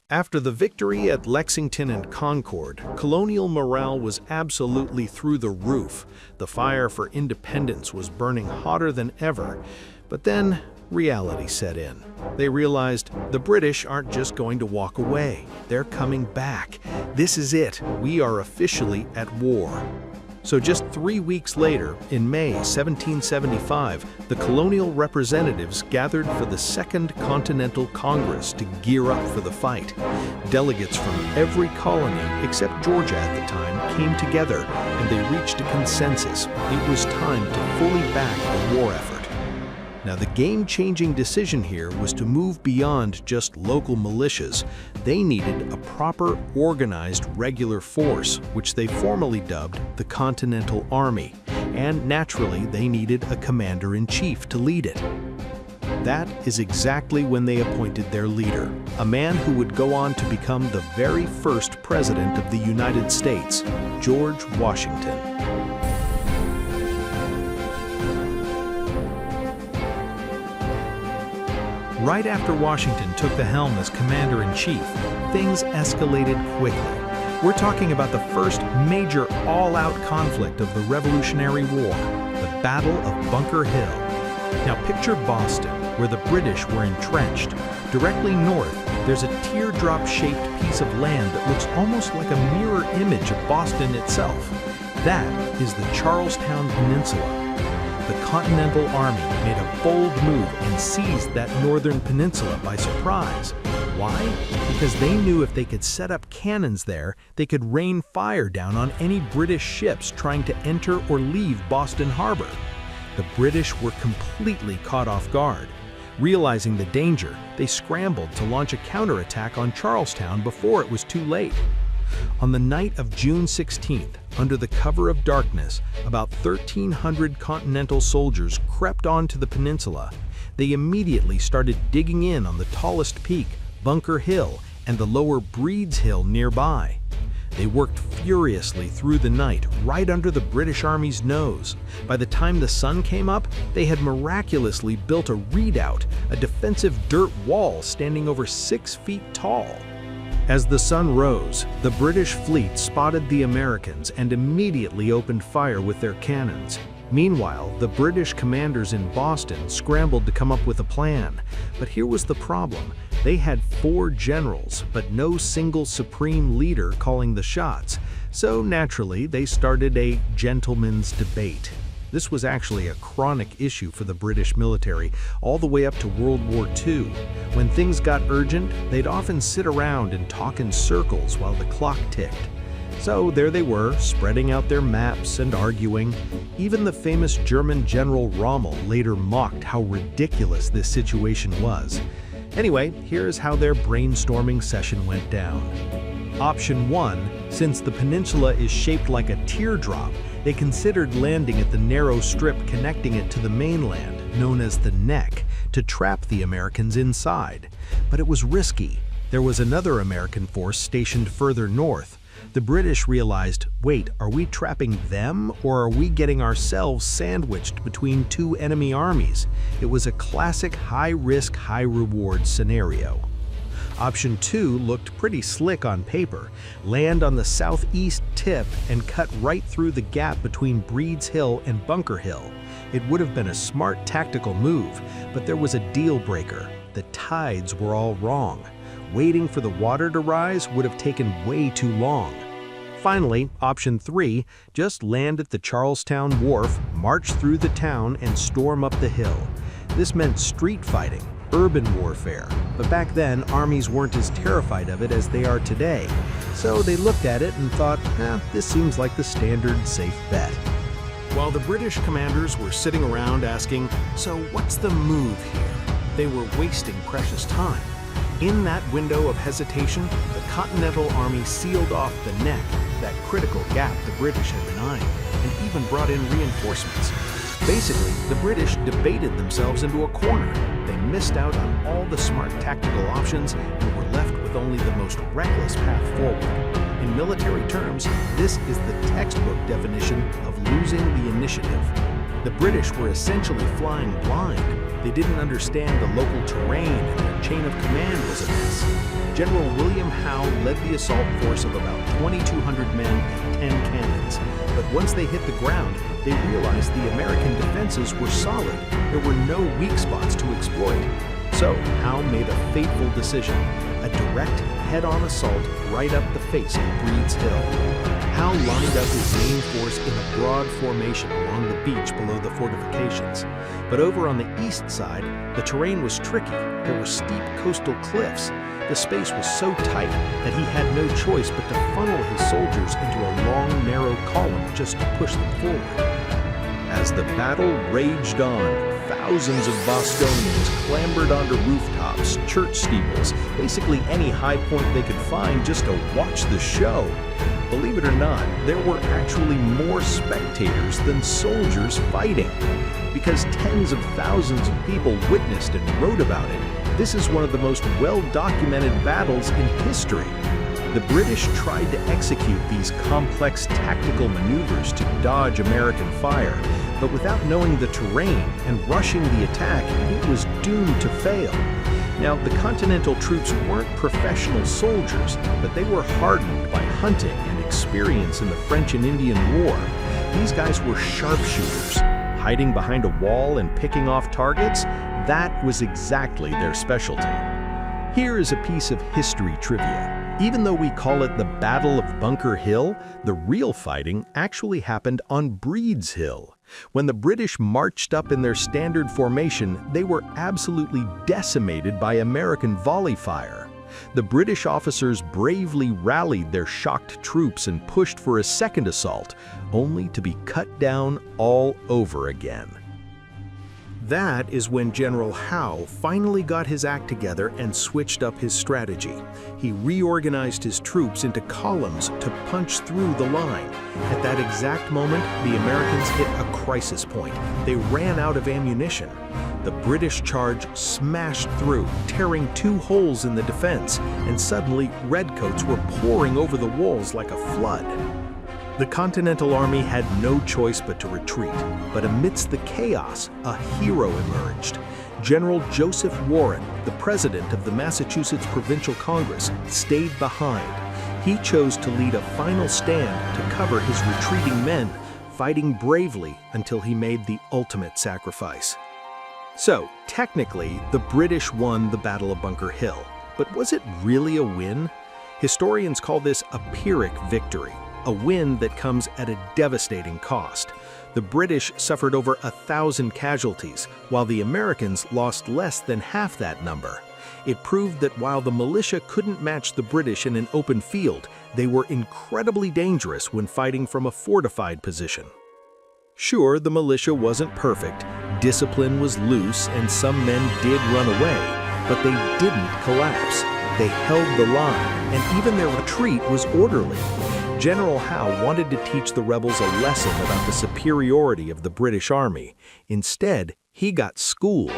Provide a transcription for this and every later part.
After the victory at Lexington and Concord, colonial morale was absolutely through the roof. The fire for independence was burning hotter than ever. But then, reality set in. They realized the British aren't just going to walk away. They're coming back. This is it. We are officially at war. So just 3 weeks later, in May 1775, the colonial representatives gathered for the Second Continental Congress to gear up for the fight. Delegates from every colony, except Georgia at the time, came together, and they reached a consensus. It was time to fully back the war effort. Now, the game-changing decision here was to move beyond just local militias. They needed a proper, organized, regular force, which they formally dubbed the Continental Army. And naturally, they needed a commander-in-chief to lead it. That is exactly when they appointed their leader, a man who would go on to become the very first president of the United States, George Washington. Right after Washington took the helm as commander-in-chief, things escalated quickly. We're talking about the first major all-out conflict of the Revolutionary War, the Battle of Bunker Hill. Now picture Boston, where the British were entrenched. Directly north, there's a teardrop-shaped piece of land that looks almost like a mirror image of Boston itself. That is the Charlestown Peninsula. The Continental Army made a bold move and seized that northern peninsula by surprise. Why? Because they knew if they could set up cannons there, they could rain fire down on any British ships trying to enter or leave Boston Harbor. The British were completely caught off guard. Realizing the danger, they scrambled to launch a counterattack on Charlestown before it was too late. On the night of June 16th, under the cover of darkness, about 1,300 Continental soldiers crept onto the peninsula. They immediately started digging in on the tallest peak, Bunker Hill, and the lower Breeds Hill nearby. They worked furiously through the night, right under the British Army's nose. By the time the sun came up, they had miraculously built a redoubt, a defensive dirt wall standing over 6 feet tall. As the sun rose, the British fleet spotted the Americans and immediately opened fire with their cannons. Meanwhile, the British commanders in Boston scrambled to come up with a plan. But here was the problem. They had 4 generals, but no single supreme leader calling the shots. So naturally, they started a gentleman's debate. This was actually a chronic issue for the British military, all the way up to World War II. When things got urgent, they'd often sit around and talk in circles while the clock ticked. So there they were, spreading out their maps and arguing. Even the famous German General Rommel later mocked how ridiculous this situation was. Anyway, here's how their brainstorming session went down. Option 1, since the peninsula is shaped like a teardrop, they considered landing at the narrow strip connecting it to the mainland, known as the Neck, to trap the Americans inside. But it was risky. There was another American force stationed further north. The British realized, wait, are we trapping them, or are we getting ourselves sandwiched between 2 enemy armies? It was a classic high-risk, high-reward scenario. Option 2 looked pretty slick on paper. Land on the southeast tip and cut right through the gap between Breeds Hill and Bunker Hill. It would have been a smart tactical move, but there was a deal breaker. The tides were all wrong. Waiting for the water to rise would have taken way too long. Finally, option 3, just land at the Charlestown Wharf, march through the town, and storm up the hill. This meant street fighting, urban warfare, but back then armies weren't as terrified of it as they are today. So they looked at it and thought, this seems like the standard safe bet. While the British commanders were sitting around asking, so what's the move here? They were wasting precious time. In that window of hesitation, the Continental Army sealed off the Neck, that critical gap the British had been eyeing, and even brought in reinforcements. Basically, the British debated themselves into a corner. They missed out on all the smart tactical options and were left with only the most reckless path forward. In military terms, this is the textbook definition of losing the initiative. The British were essentially flying blind. They didn't understand the local terrain, and their chain of command was a mess. General William Howe led the assault force of about 2,200 men and 10 cannons. But once they hit the ground, they realized the American defenses were solid. There were no weak spots to exploit. So Howe made a fateful decision, a direct head-on assault right up the face of Breed's Hill. Howe lined up his main force in a broad formation along the beach below the fortifications. But over on the east side, the terrain was tricky. There were steep coastal cliffs. The space was so tight that he had no choice but to funnel his soldiers into a long, narrow column just to push them forward. As the battle raged on, thousands of Bostonians clambered onto rooftops, church steeples, basically any high point they could find just to watch the show. Believe it or not, there were actually more spectators than soldiers fighting. Because tens of thousands of people witnessed and wrote about it, this is one of the most well-documented battles in history. The British tried to execute these complex tactical maneuvers to dodge American fire, but without knowing the terrain and rushing the attack, it was doomed to fail. Now, the Continental troops weren't professional soldiers, but they were hardened by hunting and experience in the French and Indian War. These guys were sharpshooters, hiding behind a wall and picking off targets. That was exactly their specialty. Here is a piece of history trivia. Even though we call it the Battle of Bunker Hill, the real fighting actually happened on Breed's Hill. When the British marched up in their standard formation, they were absolutely decimated by American volley fire. The British officers bravely rallied their shocked troops and pushed for a second assault, only to be cut down all over again. That is when General Howe finally got his act together and switched up his strategy. He reorganized his troops into columns to punch through the line. At that exact moment, the Americans hit a crisis point. They ran out of ammunition. The British charge smashed through, tearing 2 holes in the defense, and suddenly redcoats were pouring over the walls like a flood. The Continental Army had no choice but to retreat, but amidst the chaos, a hero emerged. General Joseph Warren, the president of the Massachusetts Provincial Congress, stayed behind. He chose to lead a final stand to cover his retreating men, fighting bravely until he made the ultimate sacrifice. So, technically, the British won the Battle of Bunker Hill, but was it really a win? Historians call this a Pyrrhic victory, a win that comes at a devastating cost. The British suffered over 1,000 casualties, while the Americans lost less than half that number. It proved that while the militia couldn't match the British in an open field, they were incredibly dangerous when fighting from a fortified position. Sure, the militia wasn't perfect, discipline was loose, and some men did run away, but they didn't collapse. They held the line, and even their retreat was orderly. General Howe wanted to teach the rebels a lesson about the superiority of the British Army. Instead, he got schooled.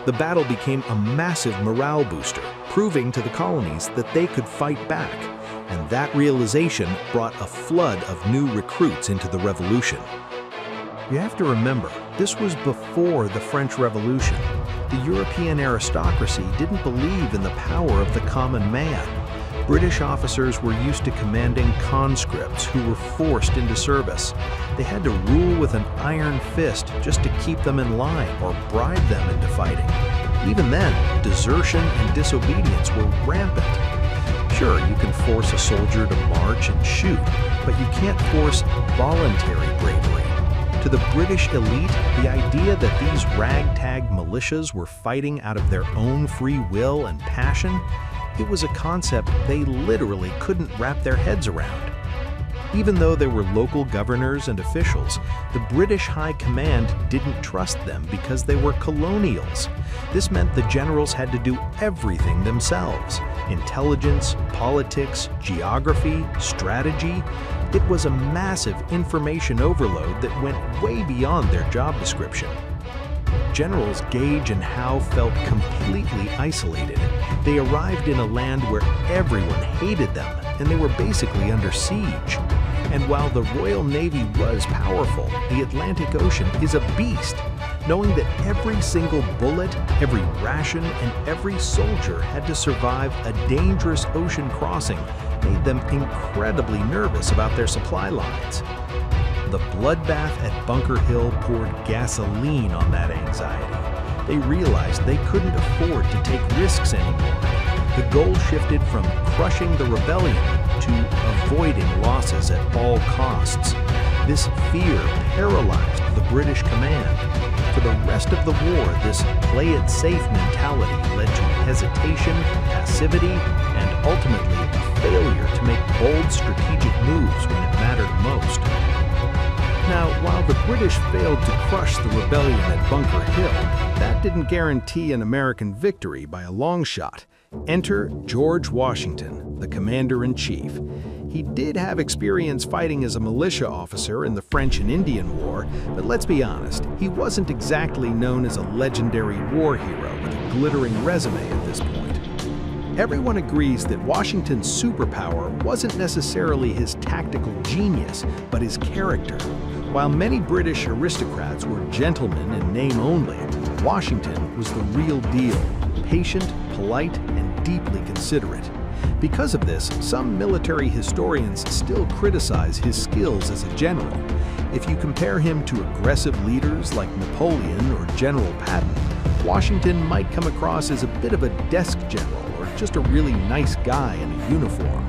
The battle became a massive morale booster, proving to the colonies that they could fight back. And that realization brought a flood of new recruits into the Revolution. You have to remember, this was before the French Revolution. The European aristocracy didn't believe in the power of the common man. British officers were used to commanding conscripts who were forced into service. They had to rule with an iron fist just to keep them in line or bribe them into fighting. Even then, desertion and disobedience were rampant. Sure, you can force a soldier to march and shoot, but you can't force voluntary bravery. To the British elite, the idea that these ragtag militias were fighting out of their own free will and passion, it was a concept they literally couldn't wrap their heads around. Even though there were local governors and officials, the British High Command didn't trust them because they were colonials. This meant the generals had to do everything themselves: intelligence, politics, geography, strategy. It was a massive information overload that went way beyond their job description. Generals Gage and Howe felt completely isolated. They arrived in a land where everyone hated them, and they were basically under siege. And while the Royal Navy was powerful, the Atlantic Ocean is a beast. knowing that every single bullet, every ration, and every soldier had to survive a dangerous ocean crossing made them incredibly nervous about their supply lines. The bloodbath at Bunker Hill poured gasoline on that anxiety. They realized they couldn't afford to take risks anymore. The goal shifted from crushing the rebellion to avoiding losses at all costs. This fear paralyzed the British command. For the rest of the war, this play-it-safe mentality led to hesitation, passivity, and ultimately a failure to make bold strategic moves when it mattered most. Now, while the British failed to crush the rebellion at Bunker Hill, that didn't guarantee an American victory by a long shot. Enter George Washington, the commander-in-chief. He did have experience fighting as a militia officer in the French and Indian War, but let's be honest, he wasn't exactly known as a legendary war hero with a glittering resume at this point. Everyone agrees that Washington's superpower wasn't necessarily his tactical genius, but his character. While many British aristocrats were gentlemen in name only, Washington was the real deal, patient, polite, and deeply considerate. Because of this, some military historians still criticize his skills as a general. If you compare him to aggressive leaders like Napoleon or General Patton, Washington might come across as a bit of a desk general or just a really nice guy in a uniform.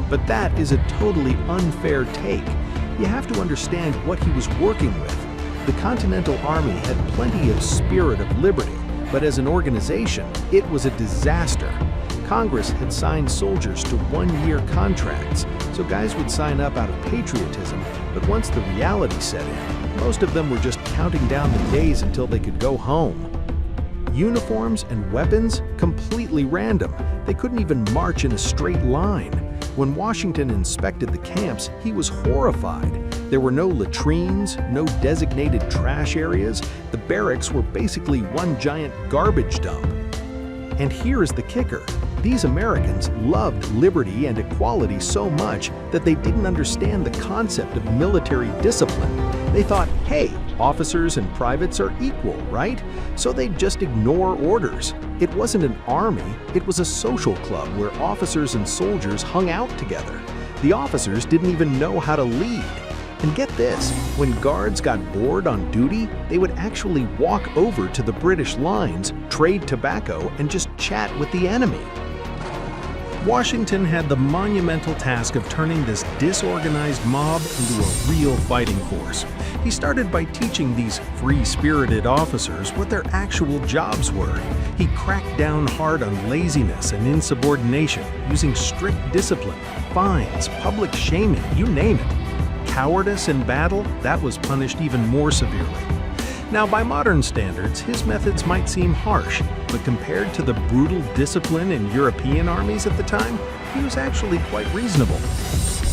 But that is a totally unfair take. You have to understand what he was working with. The Continental Army had plenty of spirit of liberty, but as an organization, it was a disaster. Congress had signed soldiers to one-year contracts, so guys would sign up out of patriotism, but once the reality set in, most of them were just counting down the days until they could go home. Uniforms and weapons, completely random. They couldn't even march in a straight line. When Washington inspected the camps, he was horrified. There were no latrines, no designated trash areas. The barracks were basically one giant garbage dump. And here is the kicker. These Americans loved liberty and equality so much that they didn't understand the concept of military discipline. They thought, hey, officers and privates are equal, right? So they'd just ignore orders. It wasn't an army, it was a social club where officers and soldiers hung out together. The officers didn't even know how to lead. And get this, when guards got bored on duty, they would actually walk over to the British lines, trade tobacco, and just chat with the enemy. Washington had the monumental task of turning this disorganized mob into a real fighting force. He started by teaching these free-spirited officers what their actual jobs were. He cracked down hard on laziness and insubordination, using strict discipline, fines, public shaming, you name it. Cowardice in battle, that was punished even more severely. Now, by modern standards, his methods might seem harsh, but compared to the brutal discipline in European armies at the time, he was actually quite reasonable.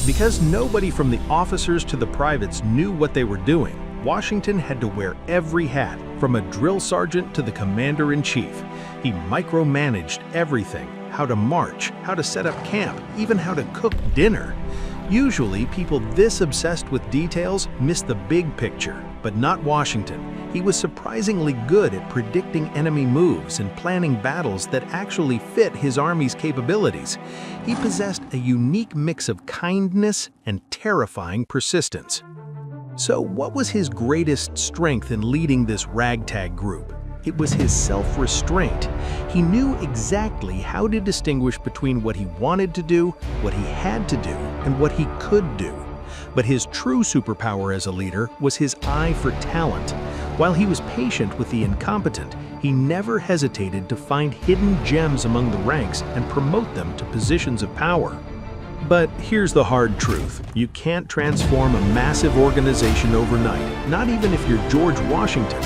Because nobody from the officers to the privates knew what they were doing, Washington had to wear every hat, from a drill sergeant to the commander-in-chief. He micromanaged everything: how to march, how to set up camp, even how to cook dinner. Usually, people this obsessed with details miss the big picture, but not Washington. He was surprisingly good at predicting enemy moves and planning battles that actually fit his army's capabilities. He possessed a unique mix of kindness and terrifying persistence. So, what was his greatest strength in leading this ragtag group? It was his self-restraint. He knew exactly how to distinguish between what he wanted to do, what he had to do, and what he could do. But his true superpower as a leader was his eye for talent. While he was patient with the incompetent, he never hesitated to find hidden gems among the ranks and promote them to positions of power. But here's the hard truth. You can't transform a massive organization overnight, not even if you're George Washington.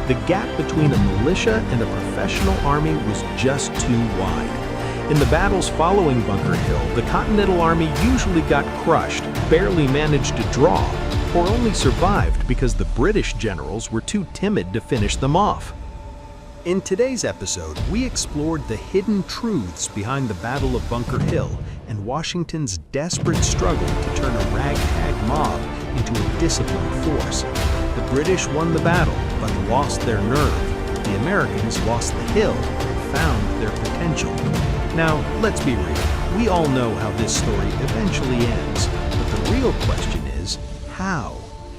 The gap between a militia and a professional army was just too wide. In the battles following Bunker Hill, the Continental Army usually got crushed, barely managed to draw, or only survived because the British generals were too timid to finish them off. In today's episode, we explored the hidden truths behind the Battle of Bunker Hill and Washington's desperate struggle to turn a ragtag mob into a disciplined force. The British won the battle, but lost their nerve. The Americans lost the hill, but found their potential. Now, let's be real. We all know how this story eventually ends, but the real question is, how?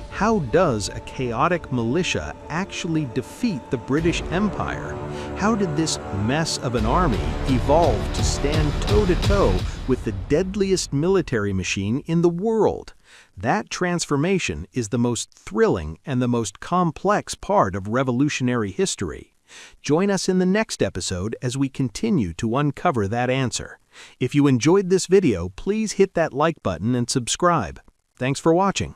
How does a chaotic militia actually defeat the British Empire? How did this mess of an army evolve to stand toe-to-toe with the deadliest military machine in the world? That transformation is the most thrilling and the most complex part of revolutionary history. Join us in the next episode as we continue to uncover that answer. If you enjoyed this video, please hit that like button and subscribe. Thanks for watching.